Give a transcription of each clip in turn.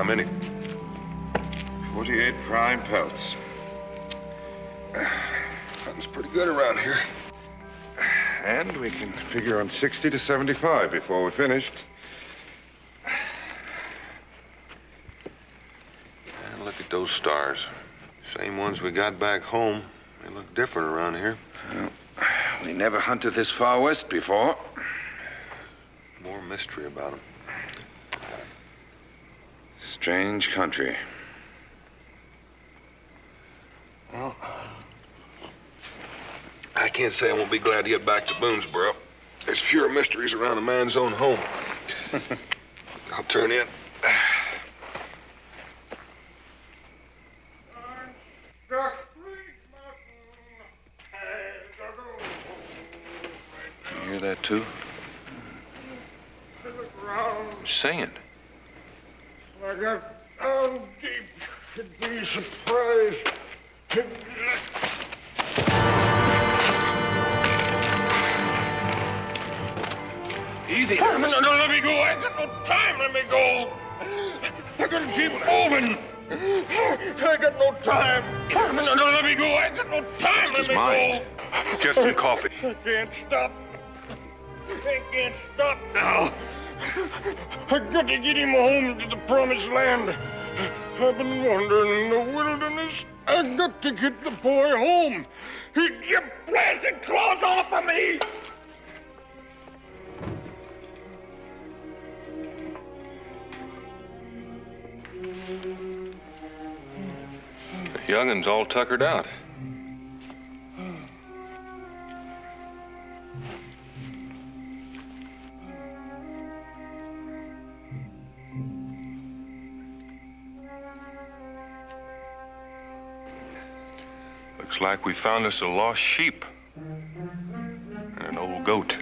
How many? 48 prime pelts. Hunting's pretty good around here. And we can figure on 60 to 75 before we're finished. And look at those stars. Same ones we got back home. They look different around here. Well, we never hunted this far west before. More mystery about them. Strange country. Well, I can't say I won't be glad to get back to Boonesboro. There's fewer mysteries around a man's own home. I'll turn in. You hear that, too? Singing. I got down deep to be surprised. Easy. No, let me go. I got no time. Let me go. I gotta keep moving. I got no time. No, let me go. I got no time. Lost his mind. Get some coffee. I can't stop. I can't stop now. I got to get him home to the promised land. I've been wandering in the wilderness. I got to get the boy home. He'd get blasted claws off of me. The youngin's all tuckered out. Looks like we found us a lost sheep and an old goat.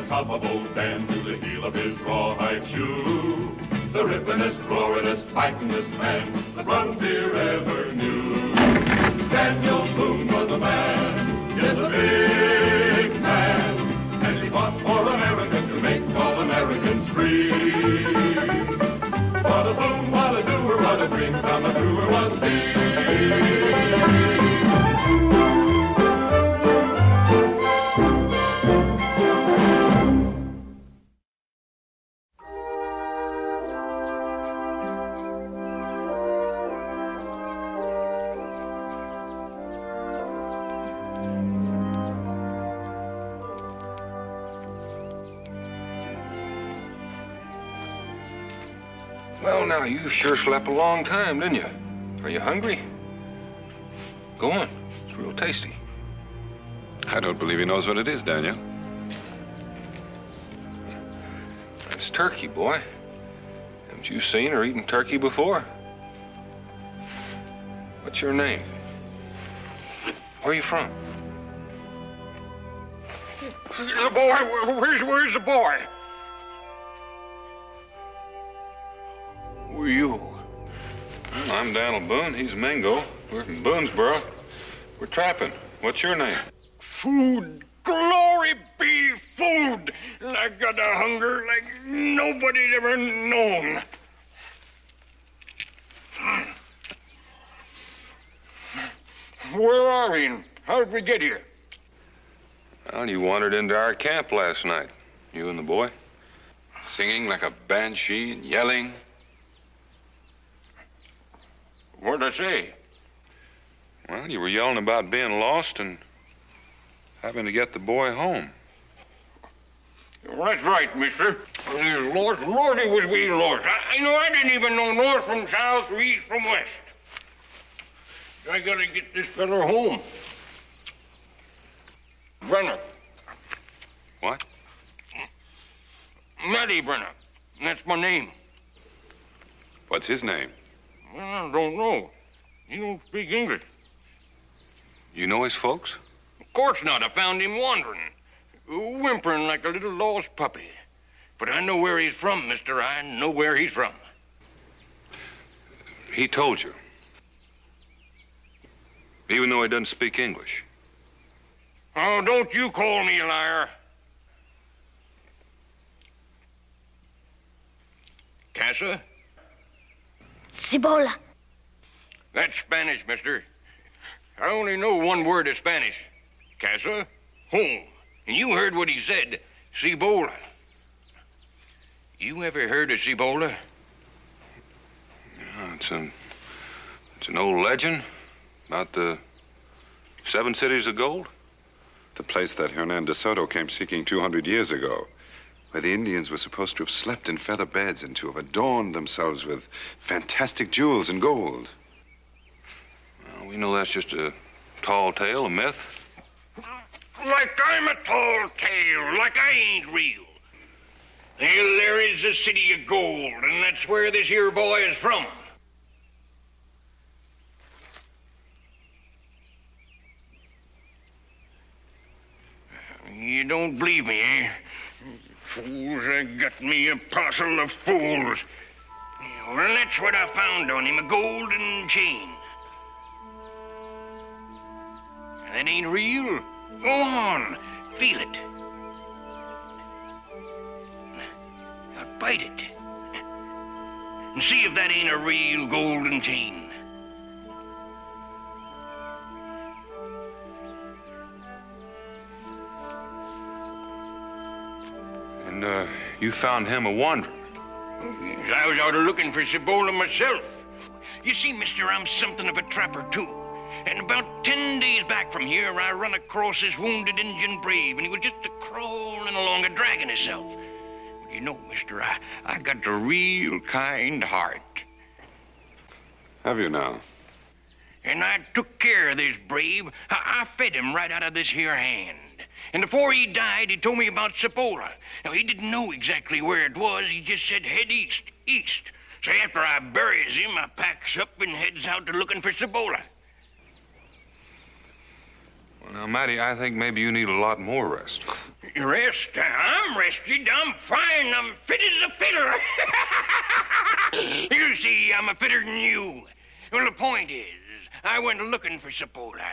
Top of old Dan to the heel of his rawhide shoe. The rippenest, roaringest, fightingest man that Frontier ever knew. Daniel Boone was a man, yes, a big man, and he fought for America to make all Americans free. What a Boone, what a doer, what a dream come true was he. Well, now, you sure slept a long time, didn't you? Are you hungry? Go on. It's real tasty. I don't believe he knows what it is, Daniel. That's turkey, boy. Haven't you seen or eaten turkey before? What's your name? Where are you from? The boy, where's the boy? Who are you? I'm Daniel Boone. He's Mingo. We're from Boonesboro. We're trapping. What's your name? Food. Glory be food. And I got a hunger like nobody'd ever known. Where are we? How'd we get here? Well, you wandered into our camp last night. You and the boy. Singing like a banshee and yelling. What'd I say? Well, you were yelling about being lost and having to get the boy home. Well, that's right, mister. He was lost. Lordy, was we lost. I know I didn't even know north from south or east from west. I gotta get this fella home. Brenner. What? Matty Brenner. That's my name. What's his name? Well, I don't know. He don't speak English. You know his folks? Of course not. I found him wandering, whimpering like a little lost puppy. But I know where he's from, mister. I know where he's from. He told you. Even though he doesn't speak English. Oh, don't you call me a liar. Casa? Cibola. That's Spanish, mister. I only know one word of Spanish. Casa, home. And you heard what he said, Cibola. You ever heard of Cibola? Yeah, it's an old legend about the 7 cities of gold. The place that Hernan de Soto came seeking 200 years ago, where the Indians were supposed to have slept in feather beds and to have adorned themselves with fantastic jewels and gold. Well, we know that's just a tall tale, a myth. Like I'm a tall tale, like I ain't real. Well, there is a city of gold, and that's where this here boy is from. You don't believe me, eh? Fools, I got me a parcel of fools. Well, that's what I found on him, a golden chain. That ain't real? Go on, feel it. Now bite it. And see if that ain't a real golden chain. And, you found him a wanderer. I was out looking for Cibola myself. You see, mister, I'm something of a trapper, too. And about 10 days back from here, I run across this wounded Indian brave, and he was just a-crawling along, a-dragging himself. You know, mister, I got a real kind heart. Have you now? And I took care of this brave. I fed him right out of this here hand. And before he died, he told me about Cibola. Now, he didn't know exactly where it was. He just said head east, east. So after I buries him, I packs up and heads out to looking for Cibola. Well, now, Matty, I think maybe you need a lot more rest. Rest? I'm rested. I'm fine. I'm fit as a fiddle. You see, I'm a fitter than you. Well, the point is, I went looking for Cibola,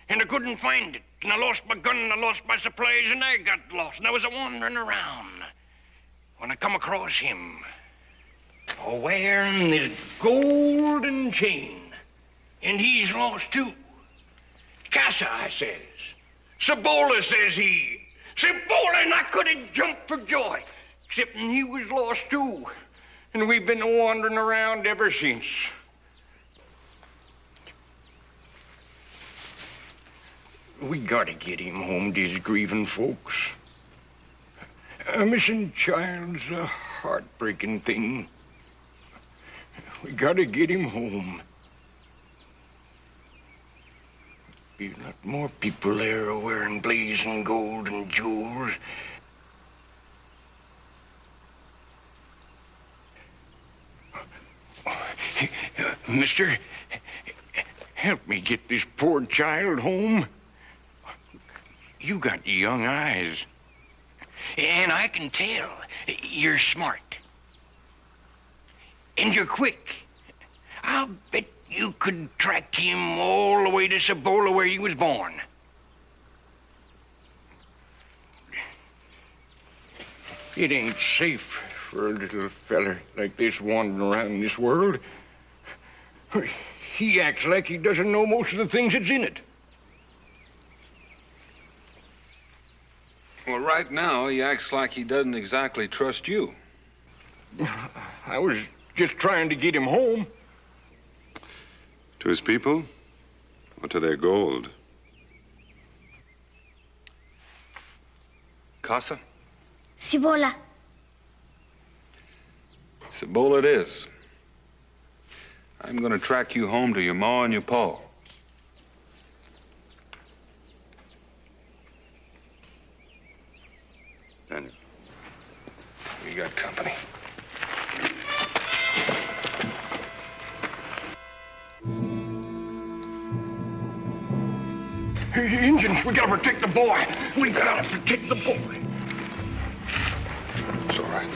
and I couldn't find it. And I lost my gun, and I lost my supplies, and I got lost, and I was wandering around when I come across him, wearing this golden chain, and he's lost too. Casa, I says. Cibola, says he. Cibola, and I could have jumped for joy, except he was lost too, and we've been wandering around ever since. We gotta get him home to his grieving folks. A missing child's a heartbreaking thing. We gotta get him home. Be a lot more people there wearing blazing gold and jewels. Mister, help me get this poor child home. You got young eyes. And I can tell you're smart. And you're quick. I'll bet you could track him all the way to Cibola where he was born. It ain't safe for a little feller like this wandering around this world. He acts like he doesn't know most of the things that's in it. Well, right now, he acts like he doesn't exactly trust you. I was just trying to get him home. To his people or to their gold? Casa? Cibola. Cibola it is. I'm going to track you home to your ma and your pa. Daniel. We got company. Indians, we gotta protect the boy. We gotta protect the boy. It's all right.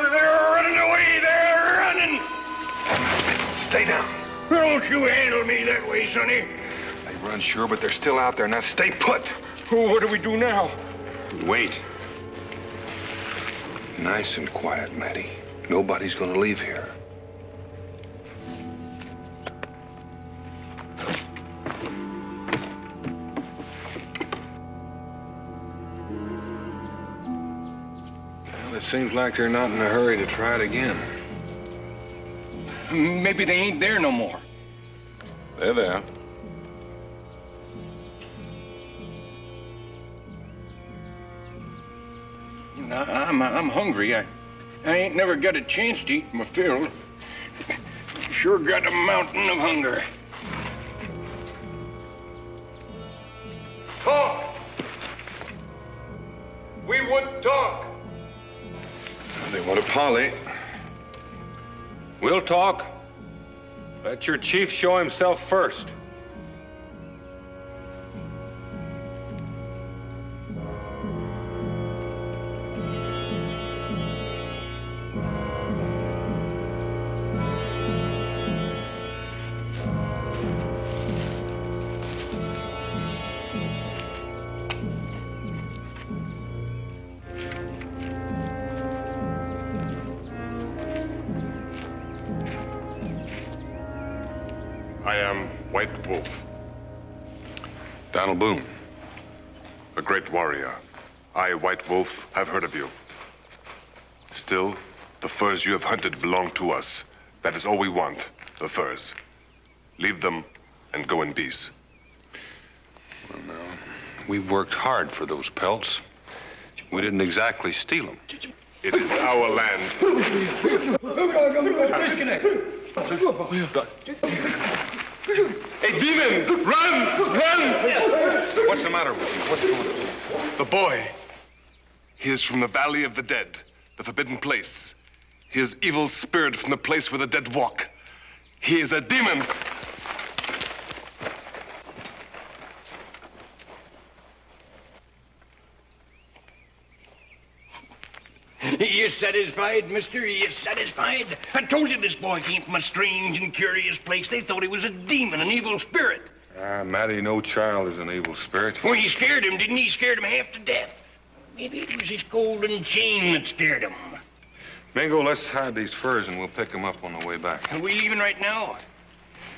They're running away. They're running. Stay down. Don't you handle me that way, Sonny. They run sure, but they're still out there. Now stay put. What do we do now? Wait. Nice and quiet, Matty. Nobody's gonna leave here. Well, it seems like they're not in a hurry to try it again. Maybe they ain't there no more. They're there. I'm hungry. I ain't never got a chance to eat my fill. Sure got a mountain of hunger. Talk! We would talk. They want a parley. We'll talk. Let your chief show himself first. I am White Wolf, Donald Boone. a great warrior. I, White Wolf, have heard of you. Still, the furs you have hunted belong to us. That is all we want, the furs. Leave them and go in peace. Well, now, we've worked hard for those pelts. We didn't exactly steal them. It is our land. A demon! Run! Run! What's the matter with you? What's going on? The boy. He is from the Valley of the Dead, the forbidden place. He is evil spirit from the place where the dead walk. He is a demon. You satisfied, mister? You satisfied? I told you this boy came from a strange and curious place. They thought he was a demon, an evil spirit. Ah, Matty, no child is an evil spirit. Well, he scared him, didn't he? Scared him half to death. Maybe it was his golden chain that scared him. Mingo, let's hide these furs and we'll pick them up on the way back. Are we leaving right now?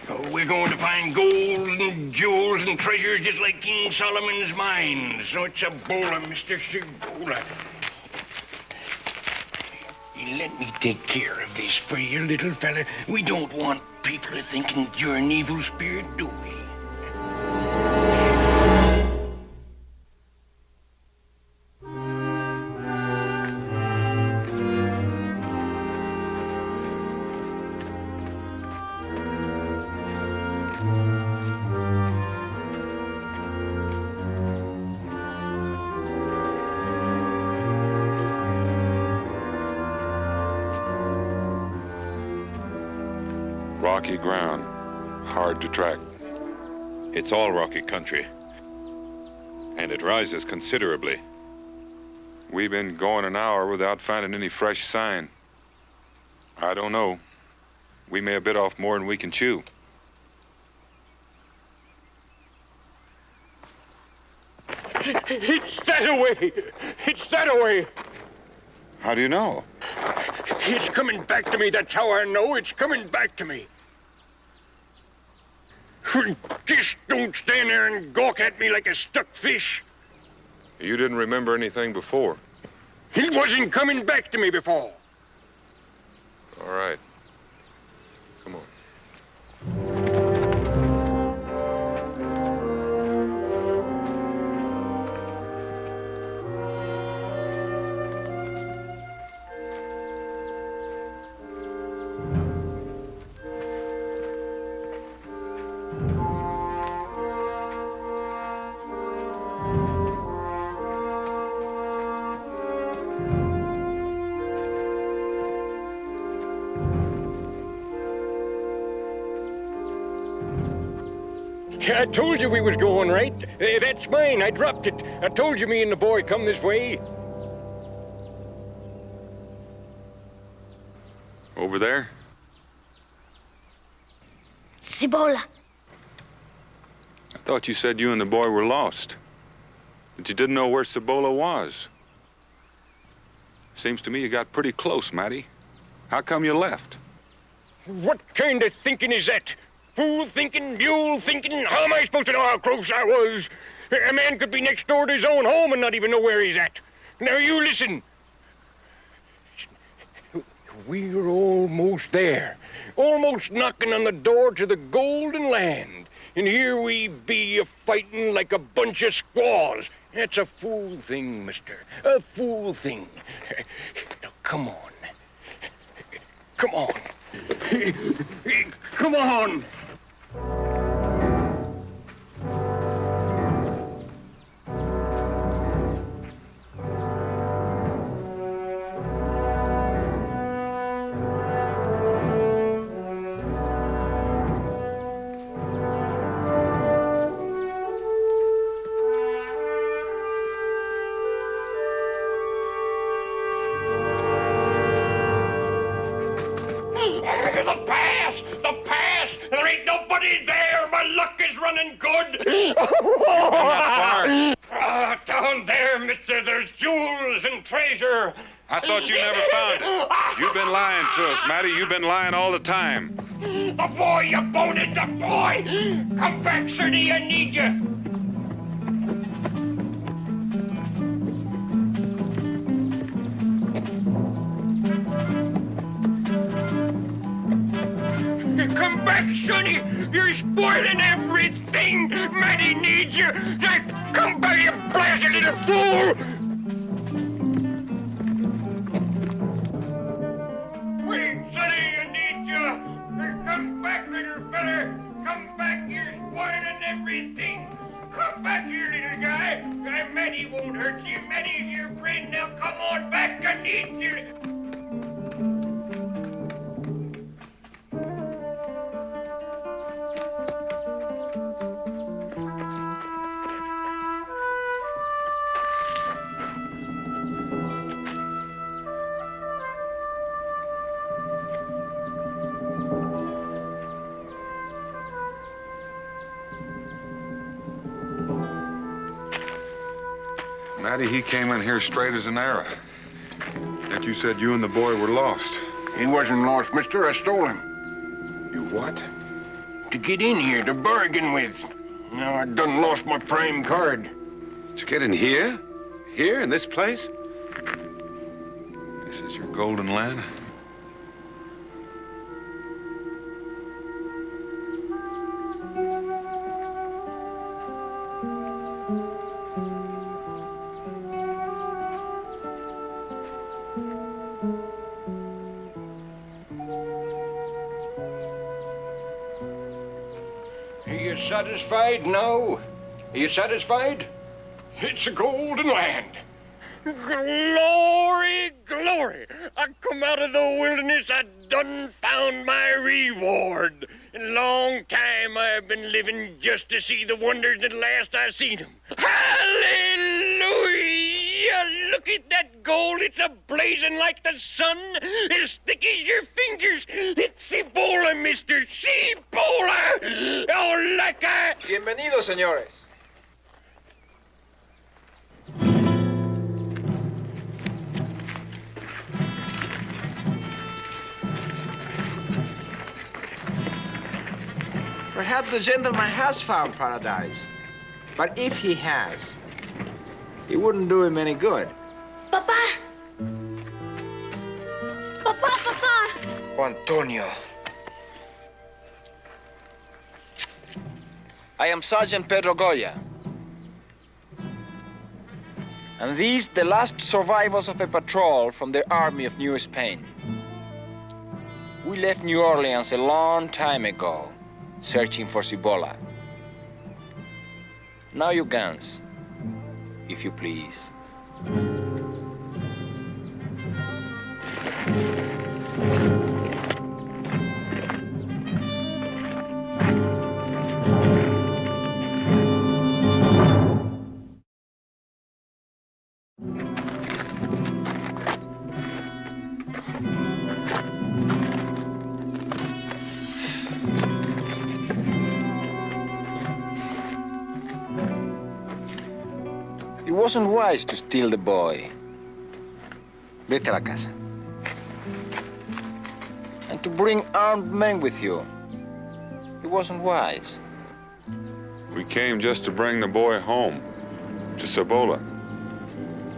Oh, we're going to find gold and jewels and treasures just like King Solomon's mines. So it's a bowler, Mr. Cibola. Let me take care of this for you, little fella. We don't want people thinking you're an evil spirit, do we? Rocky ground, hard to track. It's all rocky country, and it rises considerably. We've been going an hour without finding any fresh sign. I don't know. We may have bit off more than we can chew. It's that away! It's that away! How do you know? It's coming back to me. That's how I know. It's coming back to me. Just don't stand there and gawk at me like a stuck fish. You didn't remember anything before. It wasn't coming back to me before. All right. Come on. I told you we was going right. That's mine. I dropped it. I told you me and the boy come this way. Over there? Cibola. I thought you said you and the boy were lost. That you didn't know where Cibola was. Seems to me you got pretty close, Matty. How come you left? What kind of thinking is that? Fool thinking, mule thinking? How am I supposed to know how close I was? A man could be next door to his own home and not even know where he's at. Now you listen. We're almost there. Almost knocking on the door to the golden land. And here we be a-fighting like a bunch of squaws. That's a fool thing, mister. A fool thing. Now, come on. Come on. Come on. The pass! The pass! There ain't nobody there! My luck is running good! Down there, mister, there's jewels and treasure! I thought you never found it. You've been lying to us, Matty. You've been lying all the time. The boy, you bonehead, the boy! Come back, Sonny, I need you! Come back, Sonny! You're spoiling everything! Matty needs you! Come back, you blasted little fool! Wait, Sonny, I need you! Come back, little feller! Come back, you're spoiling everything! Come back here, little guy! Matty won't hurt you. Matty's your friend. Now come on back, I need you! Matty, he came in here straight as an arrow. Yet you said you and the boy were lost. He wasn't lost, mister. I stole him. You what? To get in here, to bargain with. Now I done lost my prime card. Did you get in here? Here, in this place? This is your golden land? Are you satisfied now? Are you satisfied? It's a golden land. Glory, glory! I come out of the wilderness, I done found my reward. Long time I've been living just to see the wonders at last I seen them. Hallelujah! Look at that gold, it's a-blazing like the sun, as thick as your fingers. It's Cibola, mister, Cibola! Oh, like I... Bienvenidos, señores. Perhaps the gentleman has found paradise. But if he has, it wouldn't do him any good. Papa! Papa! Antonio. I am Sergeant Pedro Goya. And these the last survivors of a patrol from the Army of New Spain. We left New Orleans a long time ago, searching for Cibola. Now your guns, if you please. wasn't wise to steal the boy. Vete a la casa. And to bring armed men with you. It wasn't wise. We came just to bring the boy home, to Cibola.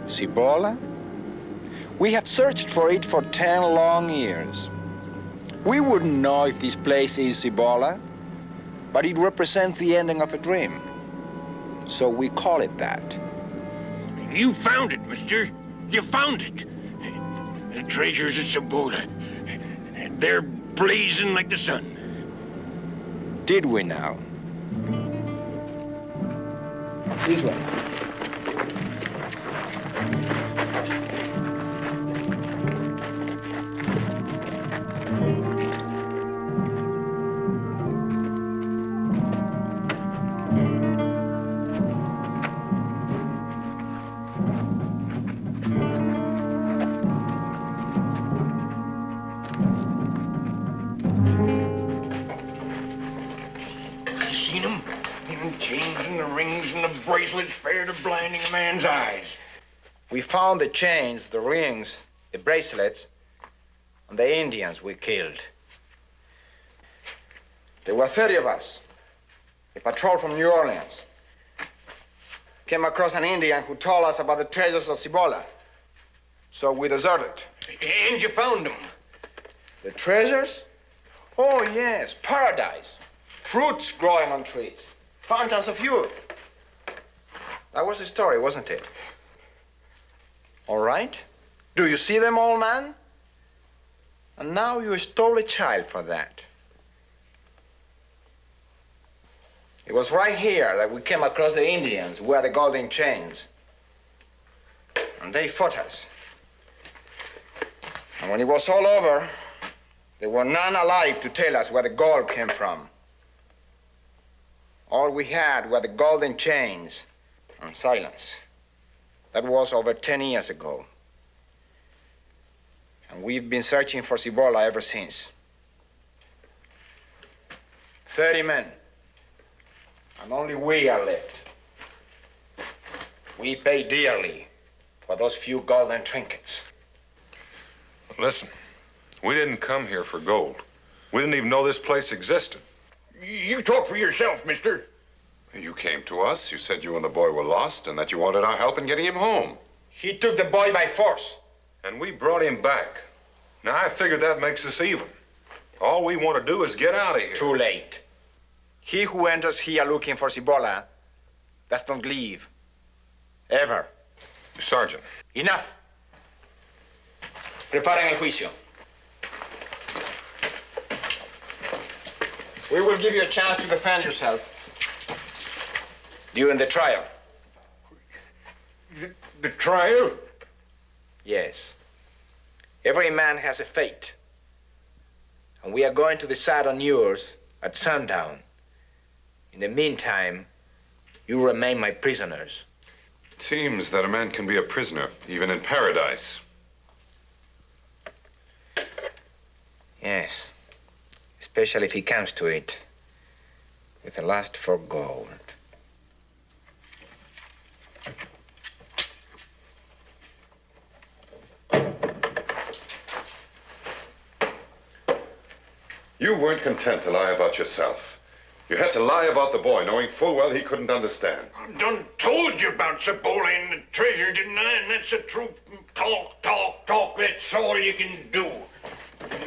Cibola? We have searched for it for 10 long years. We wouldn't know if this place is Cibola, but it represents the ending of a dream. So we call it that. You found it, mister. You found it. The treasures of Cibola. They're blazing like the sun. Did we now? This way. Bracelets fair to blinding a man's eyes. We found the chains, the rings, the bracelets, and the Indians we killed. There were 30 of us. A patrol from New Orleans. Came across an Indian who told us about the treasures of Cibola. So we deserted. And you found them. The treasures? Oh, yes, paradise. Fruits growing on trees. Fountains of youth. That was the story, wasn't it? All right. Do you see them, old man? And now you stole a child for that. It was right here that we came across the Indians who had the golden chains. And they fought us. And when it was all over, there were none alive to tell us where the gold came from. All we had were the golden chains and silence. That was over 10 years ago. And we've been searching for Cibola ever since. 30 men. And only we are left. We pay dearly for those few golden trinkets. Listen, we didn't come here for gold. We didn't even know this place existed. You talk for yourself, mister. You came to us. You said you and the boy were lost and that you wanted our help in getting him home. He took the boy by force. And we brought him back. Now, I figured that makes us even. All we want to do is get out of here. Too late. He who enters here looking for Cibola does not leave. Ever. Sergeant. Enough. Preparen el juicio. We will give you a chance to defend yourself during the trial. The trial? Yes. Every man has a fate. And we are going to decide on yours at sundown. In the meantime, you remain my prisoners. It seems that a man can be a prisoner, even in paradise. Yes. Especially if he comes to it with a lust for gold. You weren't content to lie about yourself. You had to lie about the boy, knowing full well he couldn't understand. I done told you about Cibola and the treasure, didn't I? And that's the truth. Talk, talk, talk. That's all you can do.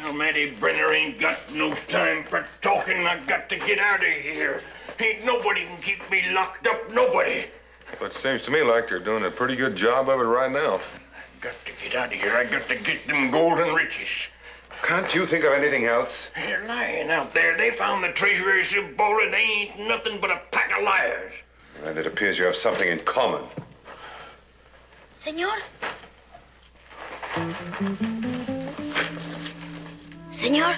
Well, Matty Brenner ain't got no time for talking. I got to get out of here. Ain't nobody can keep me locked up, nobody. But it seems to me like they're doing a pretty good job of it right now. I got to get out of here. I got to get them golden riches. Can't you think of anything else? They're lying out there. They found the treasure of Cibola. They ain't nothing but a pack of liars. And it appears you have something in common. Señor. Señor.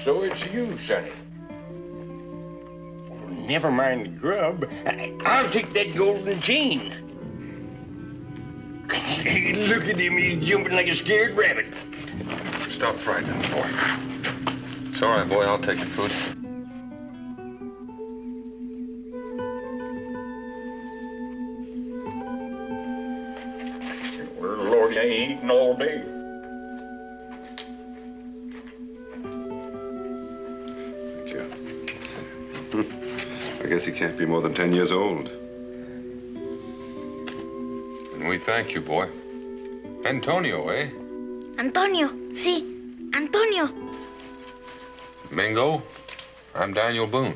So it's you, Sonny. Never mind the grub. I'll take that golden chain. Look at him. He's jumping like a scared rabbit. Stop frightening the boy. It's all right, boy. I'll take the food. I ain't eaten all day. Thank you. I guess he can't be more than 10 years old. And we thank you, boy. Antonio, eh? Antonio, sí, Antonio. Mingo, I'm Daniel Boone.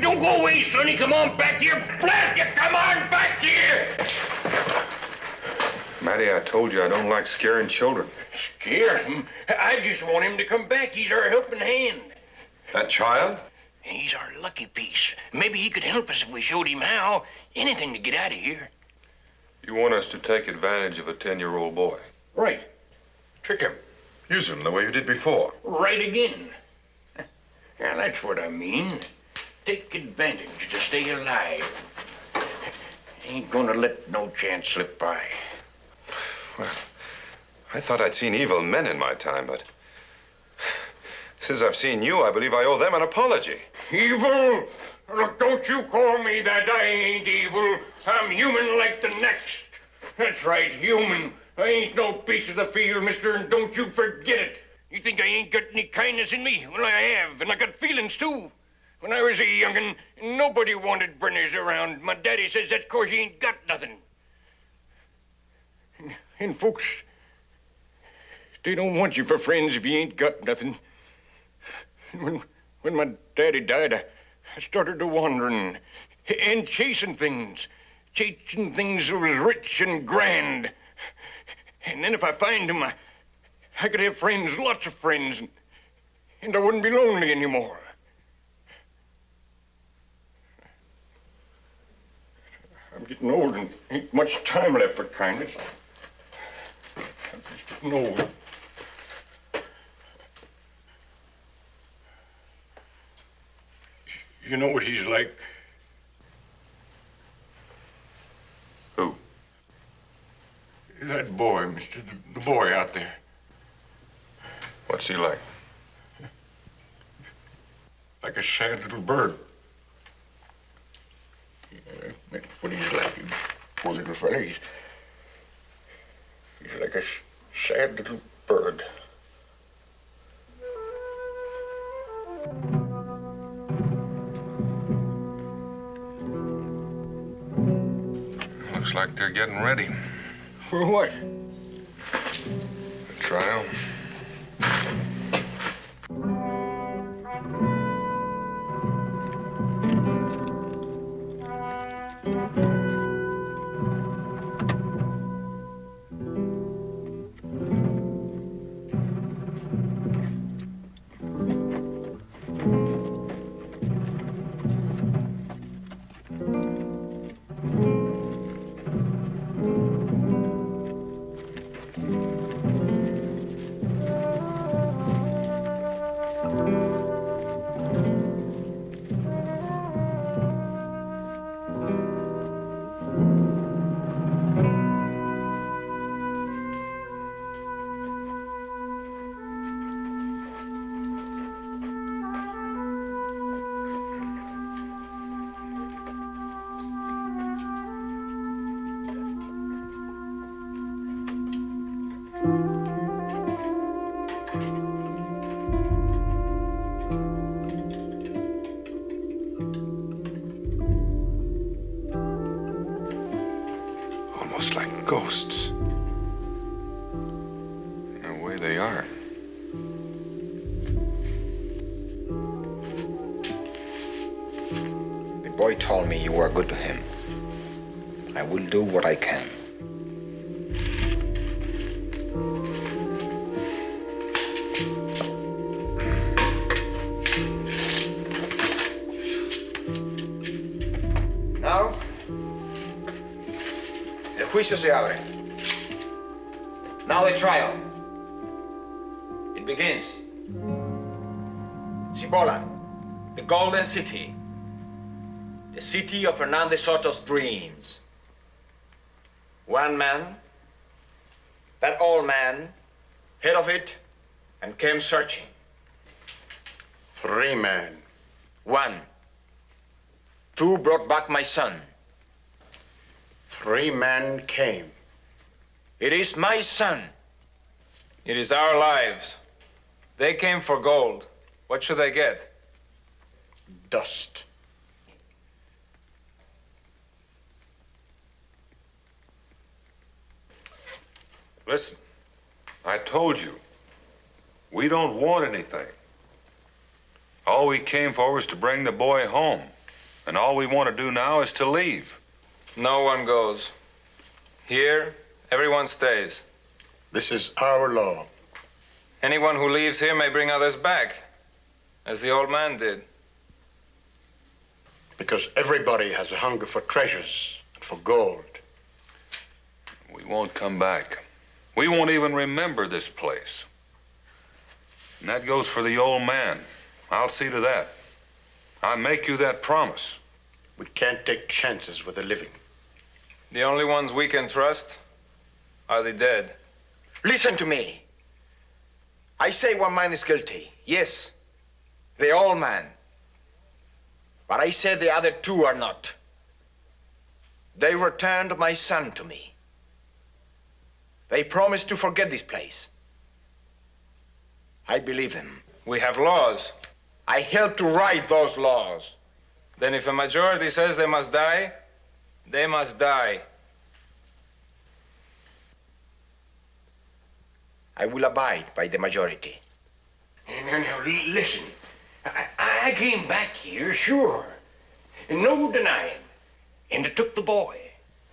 Don't go away, Sonny. Come on back here. Blast you. Come on back here. Matty, I told you I don't like scaring children. Scare him? I just want him to come back. He's our helping hand. That child? He's our lucky piece. Maybe he could help us if we showed him how. Anything to get out of here. You want us to take advantage of a 10-year-old boy? Right. Trick him. Use him the way you did before. Right again. Now, that's what I mean. Take advantage to stay alive. Ain't gonna let no chance slip by. Well, I thought I'd seen evil men in my time, but since I've seen you, I believe I owe them an apology. Evil? Look, don't you call me that. I ain't evil. I'm human like the next. That's right, human. I ain't no piece of the field, mister, and don't you forget it. You think I ain't got any kindness in me? Well, I have, and I got feelings, too. When I was a young'un, nobody wanted Brenners around. My daddy says that's 'cause you ain't got nothing. And folks, they don't want you for friends if you ain't got nothing. When my daddy died, I started to wandering and chasing things that was rich and grand. And then if I find them, I could have friends, lots of friends, and I wouldn't be lonely anymore. I'm getting old and ain't much time left for kindness. I'm just getting old. You know what he's like? Who? That boy, mister. The boy out there. What's he like? Like a sad little bird. Yeah, that's what he's like. Poor little fella. He's like a sad little bird. Looks like they're getting ready. For what? The trial. Almost like ghosts. In a way they are. The boy told me you were good to him. I will do what I can. Now, el juicio se abre. Now the trial. It begins. Cibola, the Golden City. The city of Hernan de Soto's dreams. One man, that old man, head of it, and came searching. 3 men. 1, Two brought back my son. 3 men came. It is my son. It is our lives. They came for gold. What should they get? Dust. Listen, I told you, we don't want anything. All we came for was to bring the boy home. And all we want to do now is to leave. No one goes. Here, everyone stays. This is our law. Anyone who leaves here may bring others back, as the old man did. Because everybody has a hunger for treasures and for gold. We won't come back. We won't even remember this place. And that goes for the old man. I'll see to that. I make you that promise. We can't take chances with the living. The only ones we can trust are the dead. Listen to me. I say one man is guilty. Yes, the old man. But I say the other 2 are not. They returned my son to me. They promised to forget this place. I believe them. We have laws. I helped to write those laws. Then if a majority says they must die, they must die. I will abide by the majority. Now, listen. I came back here, sure. And no denying. And I took the boy.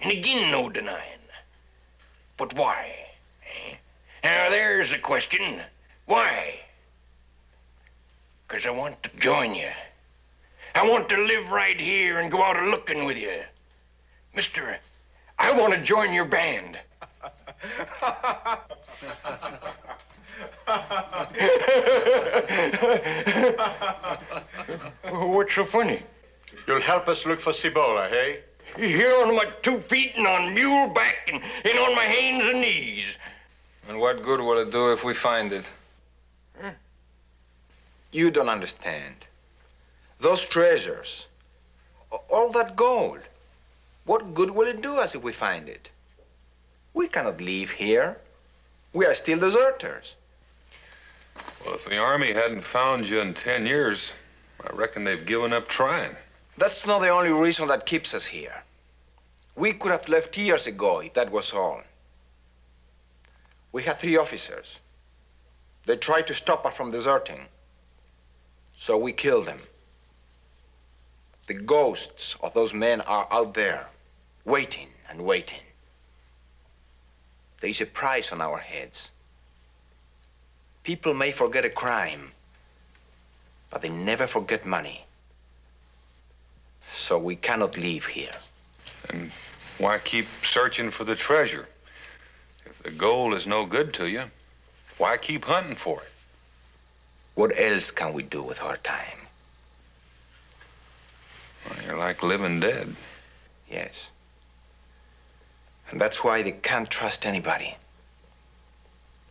And again, no denying. But why? Now, there's the question. Why? 'Cause I want to join you. I want to live right here and go out a-looking with you. Mister, I want to join your band. What's so funny? You'll help us look for Cibola, hey? Here on my 2 feet and on mule back and on my hands and knees. And what good will it do if we find it? You don't understand. Those treasures, all that gold, what good will it do us if we find it? We cannot leave here. We are still deserters. Well, if the Army hadn't found you in 10 years, I reckon they've given up trying. That's not the only reason that keeps us here. We could have left years ago if that was all. We had 3 officers. They tried to stop us from deserting. So we killed them. The ghosts of those men are out there, waiting and waiting. There is a price on our heads. People may forget a crime, but they never forget money. So we cannot leave here. And why keep searching for the treasure? If the gold is no good to you, why keep hunting for it? What else can we do with our time? Well, you're like living dead. Yes. And that's why they can't trust anybody.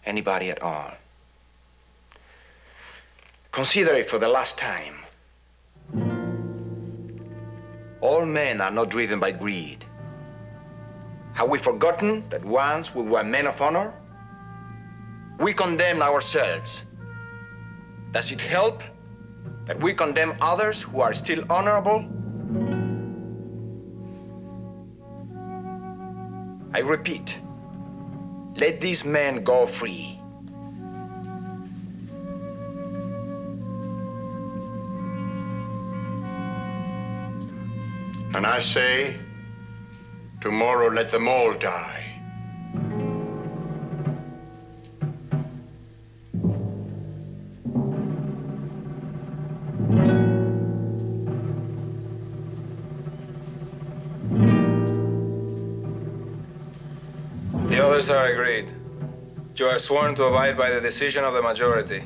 Anybody at all. Consider it for the last time. All men are not driven by greed. Have we forgotten that once we were men of honor? We condemn ourselves. Does it help that we condemn others who are still honorable? I repeat, let these men go free. And I say, tomorrow let them all die. The others are agreed. You are sworn to abide by the decision of the majority.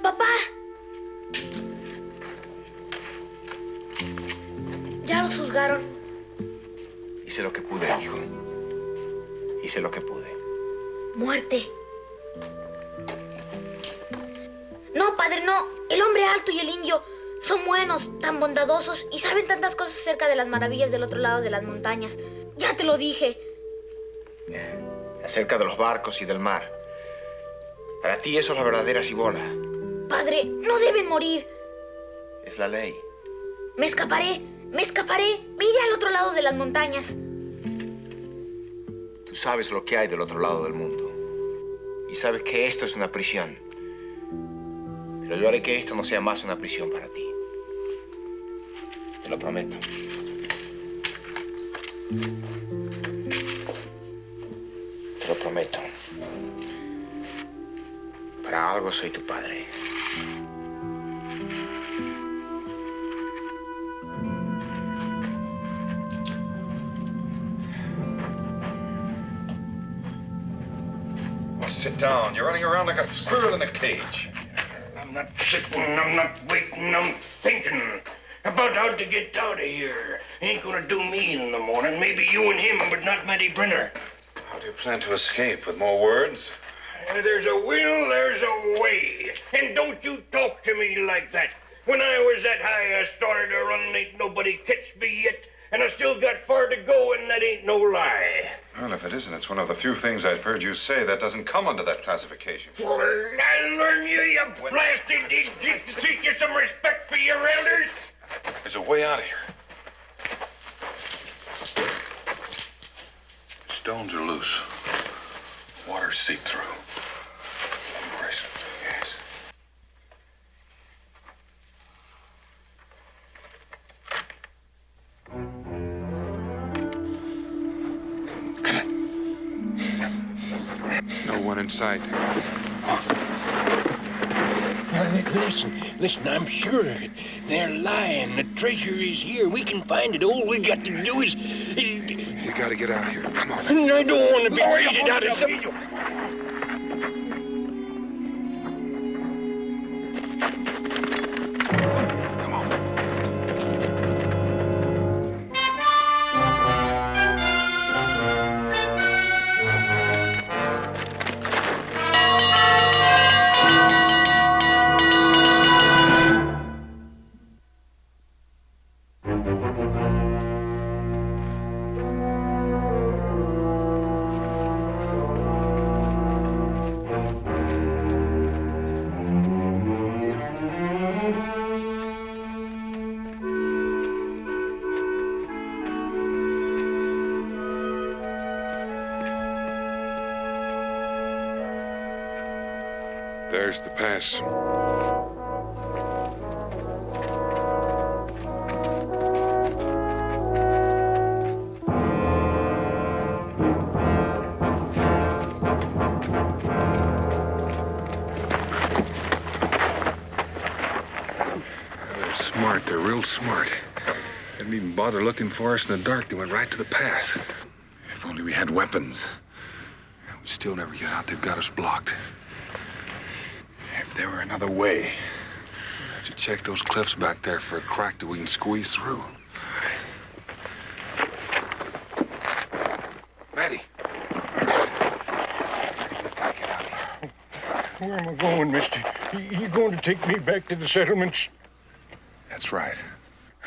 ¡Papá! Ya los juzgaron. Hice lo que pude, hijo. Hice lo que pude. Muerte. No, padre, no. El hombre alto y el indio son buenos, tan bondadosos y saben tantas cosas acerca de las maravillas del otro lado de las montañas. Ya te lo dije. Acerca de los barcos y del mar. Para ti eso es la verdadera cibola. Padre, no deben morir. Es la ley. Me escaparé. Me iré al otro lado de las montañas. Tú sabes lo que hay del otro lado del mundo. Y sabes que esto es una prisión. Pero yo haré que esto no sea más una prisión para ti. Te lo prometo. Te lo prometo. Para algo soy tu padre. Sit down. You're running around like a squirrel in a cage. I'm not sitting, I'm not waiting, I'm thinking about how to get out of here. Ain't gonna do me in the morning. Maybe you and him, but not Matty Brenner. How do you plan to escape? With more words? There's a will, there's a way. And don't you talk to me like that. When I was that high, I started to run, ain't nobody catch me yet. And I still got far to go, and that ain't no lie. Well, if it isn't, it's one of the few things I've heard you say that doesn't come under that classification. Well, I learn you, you blasted idiot, to teach you some respect for your elders. There's a way out of here. Stones are loose. Water seeped through. Brace. Yes. No one in sight. Listen, I'm sure of it. They're lying. The treasure is here. We can find it. All we got to do is... We gotta get out of here. Come on. I don't want to be treated out of some... There's the pass. They're smart. They're real smart. They didn't even bother looking for us in the dark. They went right to the pass. If only we had weapons. We'd still never get out. They've got us blocked. If there were another way. Should check those cliffs back there for a crack that we can squeeze through. Matty. Where am I going, mister? You going to take me back to the settlements? That's right.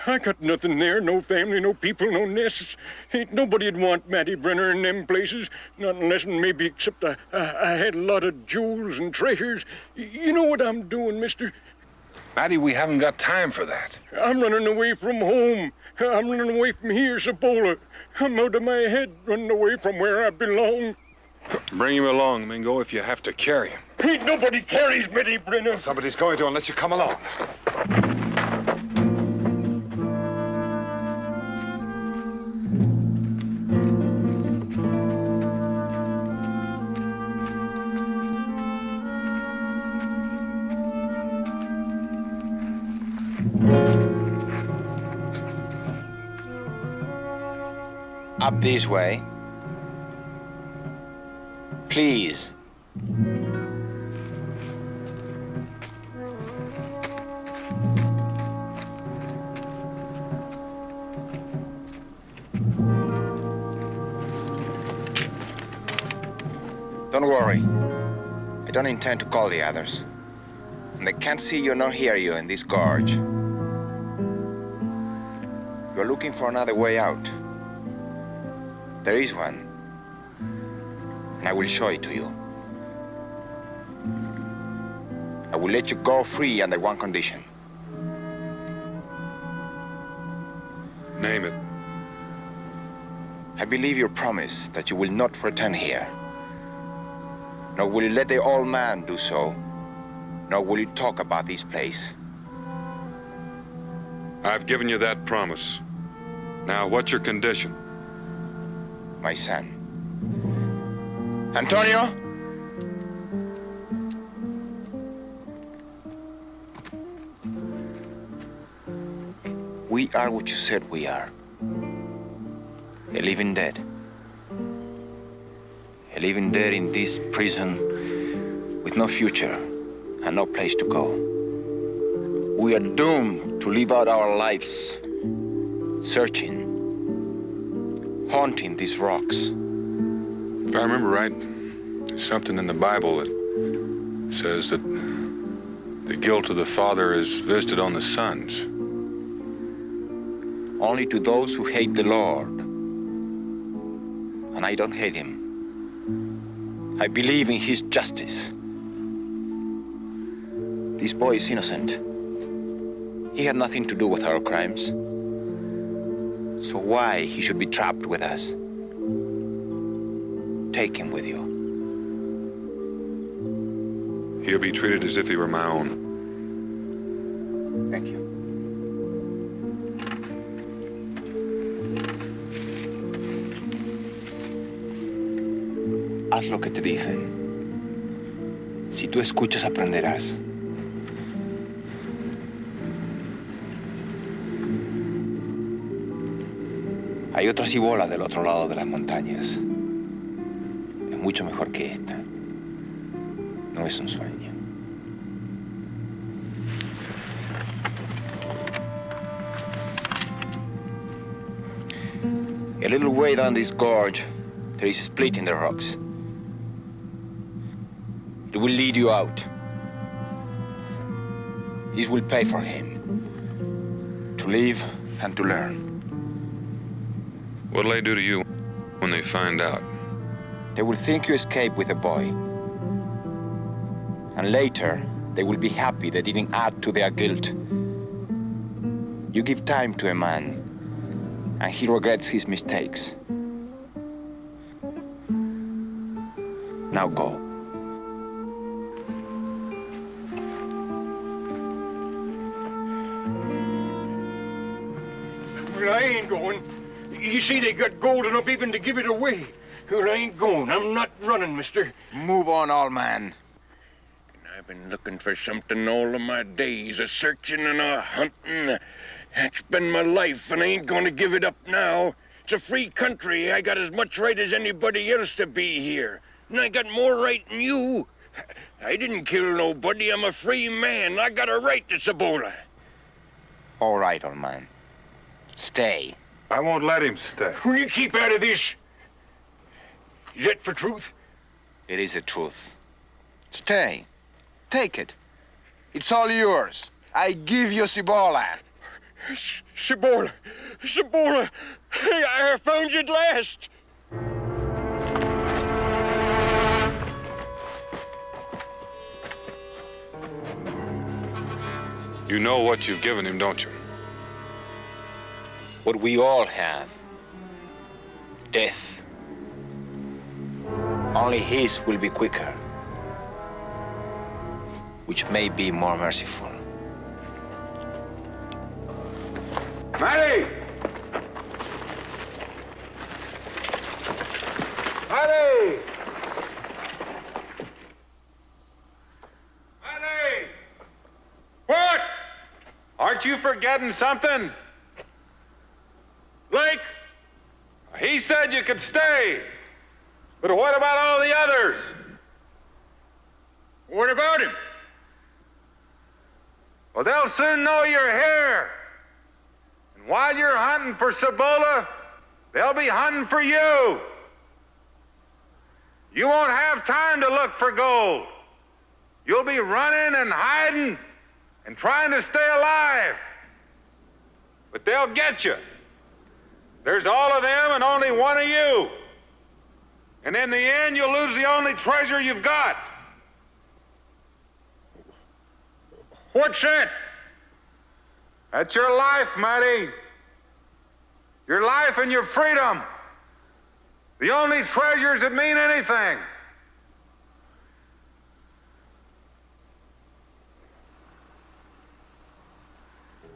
I got nothing there, no family, no people, no nests. Ain't nobody'd want Matty Brenner in them places, not unless maybe except I had a lot of jewels and treasures. You know what I'm doing, mister? Matty, we haven't got time for that. I'm running away from home. I'm running away from here, Cibola. I'm out of my head running away from where I belong. Bring him along, Mingo, if you have to carry him. Ain't nobody carries Matty Brenner. Somebody's going to unless you come along. Up this way. Please. Don't worry. I don't intend to call the others. And they can't see you nor hear you in this gorge. You're looking for another way out. There is one. And I will show it to you. I will let you go free under one condition. Name it. I believe your promise that you will not return here. Nor will you let the old man do so. Nor will you talk about this place. I've given you that promise. Now, what's your condition? My son. Antonio? We are what you said we are. A living dead. A living dead in this prison with no future and no place to go. We are doomed to live out our lives searching, haunting these rocks. If I remember right, there's something in the Bible that says that the guilt of the father is visited on the sons. Only to those who hate the Lord. And I don't hate him. I believe in his justice. This boy is innocent. He had nothing to do with our crimes. So why he should be trapped with us? Take him with you. He'll be treated as if he were my own. Thank you. Haz lo que te dicen. Si tú escuchas, aprenderás. Hay otra cibola del otro lado de las montañas. Es mucho mejor que esta. No es un sueño. A little way down this gorge, there is a split in the rocks. It will lead you out. This will pay for him. To live and to learn. What'll they do to you when they find out? They will think you escaped with a boy. And later, they will be happy they didn't add to their guilt. You give time to a man, and he regrets his mistakes. Now go. Well, I ain't going. You see, they got gold enough even to give it away. Well, I ain't going. I'm not running, mister. Move on, old man. I've been looking for something all of my days, a searching and a hunting. It's been my life, and I ain't going to give it up now. It's a free country. I got as much right as anybody else to be here. And I got more right than you. I didn't kill nobody. I'm a free man. I got a right to Cibola. All right, old man. Stay. I won't let him stay. Will you keep out of this? Is that for truth? It is the truth. Stay. Take it. It's all yours. I give you Cibola. Cibola. Cibola. I found you at last. You know what you've given him, don't you? What we all have. Death. Only his will be quicker, which may be more merciful. Matty! Matty! Matty! What? Aren't you forgetting something? Like? He said you could stay. But what about all the others? What about him? Well, they'll soon know you're here. And while you're hunting for Cibola, they'll be hunting for you. You won't have time to look for gold. You'll be running and hiding and trying to stay alive. But they'll get you. There's all of them and only one of you. And in the end, you'll lose the only treasure you've got. What's that? That's your life, Matty. Your life and your freedom. The only treasures that mean anything.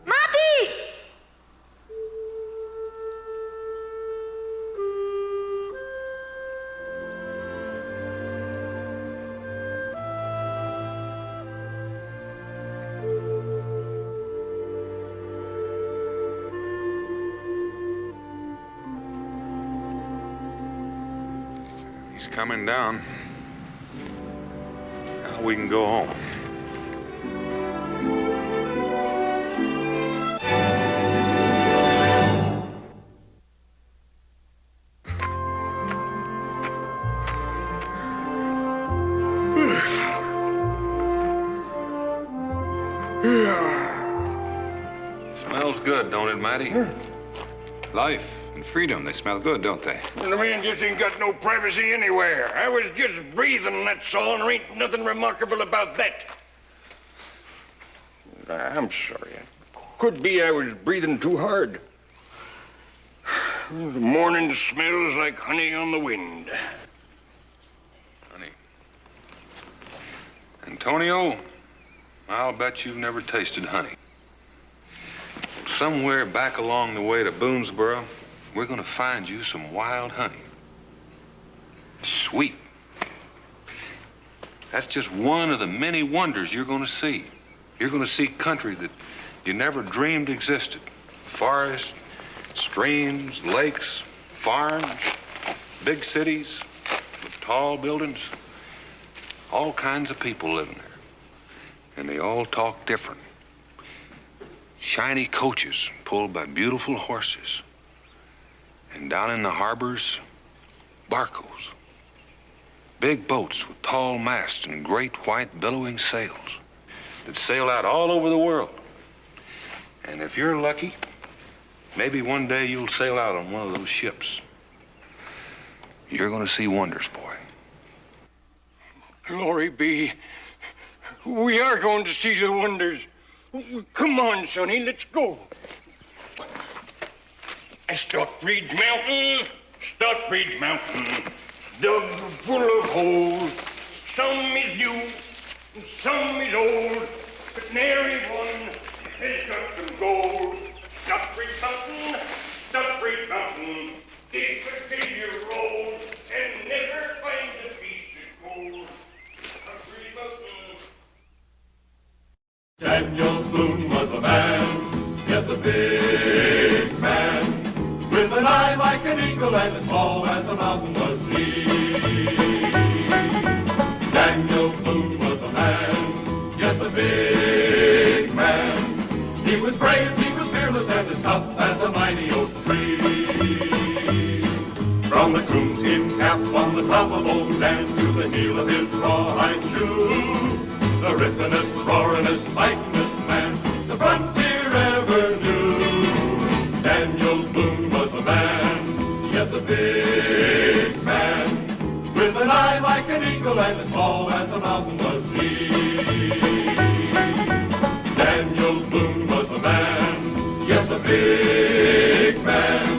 ¡Mati! He's coming down. Now we can go home. Smells good, don't it, Matty? Life and freedom, they smell good, don't they? The man just ain't got no privacy anywhere. I was just breathing, that's all, and there ain't nothing remarkable about that. I'm sorry. Could be I was breathing too hard. The morning smells like honey on the wind. Honey. Antonio, I'll bet you've never tasted honey. Somewhere back along the way to Boonesboro, we're going to find you some wild honey. Sweet. That's just one of the many wonders you're going to see. You're going to see country that you never dreamed existed. Forests, streams, lakes, farms, big cities with tall buildings. All kinds of people living there. And they all talk different. Shiny coaches pulled by beautiful horses. And down in the harbors, barcos. Big boats with tall masts and great white billowing sails that sail out all over the world. And if you're lucky, maybe one day you'll sail out on one of those ships. You're going to see wonders, boy. Glory be. We are going to see the wonders. Come on, Sonny, let's go. Stockbridge Mountain, Stockbridge Mountain, dug full of holes. Some is new, some is old, but nary one has got some gold. Stockbridge Mountain, dig a figure roll, and never find a piece of gold. Stockbridge Mountain. Daniel Boone was a man, yes, a big man, with an eye like an eagle and as tall as a mountain was he. Daniel Boone was a man, yes, a big man. He was brave, he was fearless, and as tough as a mighty oak tree. From the coonskin cap on the top of old Dan to the heel of his rawhide shoe, the ripplingest, roaringest, fightingest man the frontier ever knew. Daniel Boone was a man, yes, a big man, with an eye like an eagle and as tall as a mountain was he. Daniel Boone was a man, yes, a big man.